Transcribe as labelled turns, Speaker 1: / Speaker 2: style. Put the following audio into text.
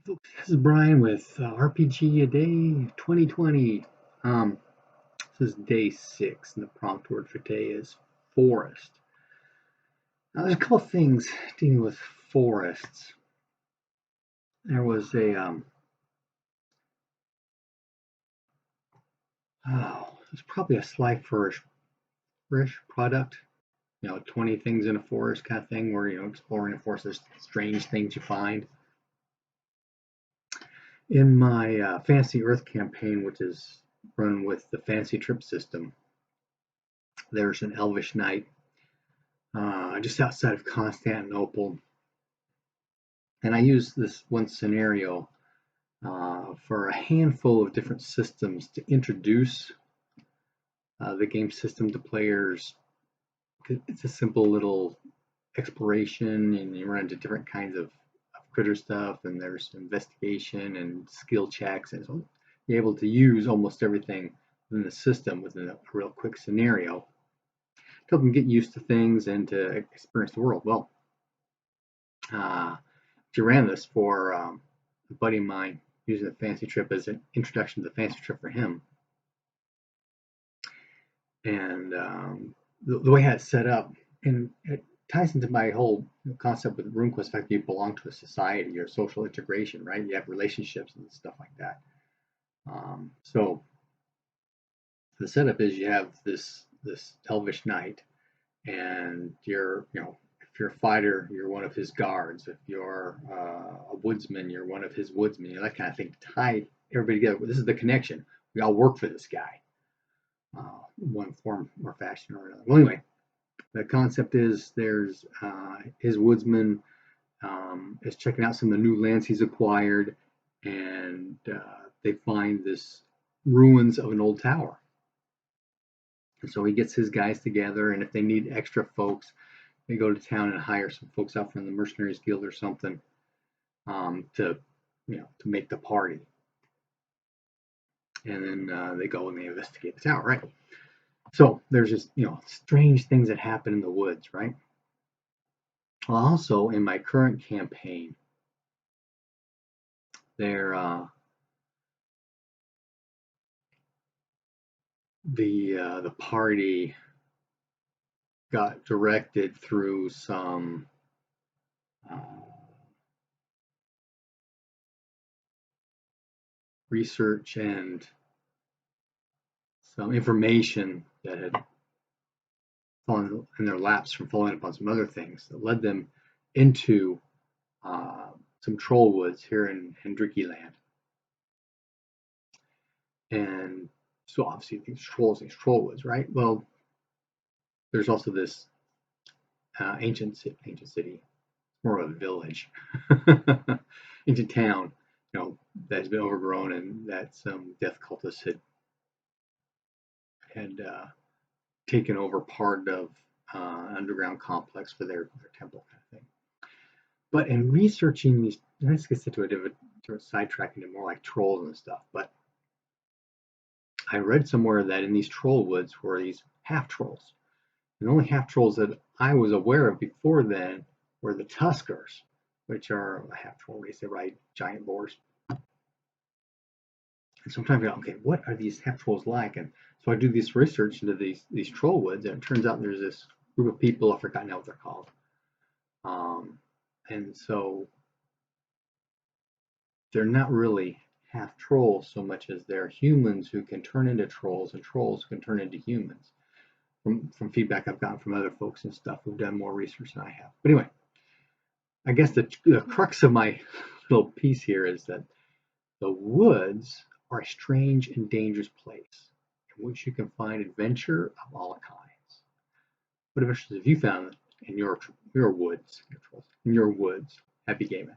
Speaker 1: Folks, this is Brian with RPG A Day 2020. This is day 6, and the prompt word for today is forest. Now, there's a couple things dealing with forests. There was it's probably a Sly Flourish product. 20 things in a forest kind of thing, where exploring a forest, there's strange things you find. In my Fantasy Earth campaign, which is run with the Fantasy Trip system, there's an elvish knight just outside of Constantinople, and I used this one scenario for a handful of different systems to introduce the game system to players. It's a simple little exploration, and you run into different kinds of critter stuff, and there's investigation and skill checks, and so you're able to use almost everything within the system within a real quick scenario to help them get used to things and to experience the world. Well, I ran this for a buddy of mine using the Fantasy Trip as an introduction to the Fantasy Trip for him, and the way I had it set up, and it ties into my whole concept with Runequest, the fact that you belong to a society or social integration, right? You have relationships and stuff like that. So the setup is you have this elvish knight, and you're, if you're a fighter, you're one of his guards. If you're a woodsman, you're one of his woodsmen. That kind of thing to tie everybody together. This is the connection. We all work for this guy, one form or fashion or another. Well, anyway, the concept is there's his woodsman is checking out some of the new lands he's acquired, and they find this ruins of an old tower. And so he gets his guys together, and if they need extra folks, they go to town and hire some folks out from the Mercenaries Guild or something to make the party. And then they go and they investigate the tower, right? So there's just strange things that happen in the woods, right? Well, also in my current campaign, there the party got directed through some research and some information that had fallen in their laps from following up on some other things that led them into some troll woods here in Hendriki land. And so obviously these troll woods, right? Well, there's also this ancient city, more of a village, ancient town, that has been overgrown, and that some death cultists had taken over part of an underground complex for their temple kind of thing. But in researching these, this gets into a different sidetrack into more like trolls and stuff. But I read somewhere that in these troll woods were these half trolls. And the only half trolls that I was aware of before then were the Tuskers, which are a half troll race. They ride giant boars. And so I'm trying to figure out, okay, what are these half trolls like? And so I do this research into these troll woods, and it turns out there's this group of people, I forgot now what they're called. And so they're not really half trolls so much as they're humans who can turn into trolls, and trolls can turn into humans. From feedback I've gotten from other folks and stuff who've done more research than I have. But anyway, I guess the crux of my little piece here is that the woods are a strange and dangerous place in which you can find adventure of all kinds. What adventures have you found in your woods? In your woods, happy gaming.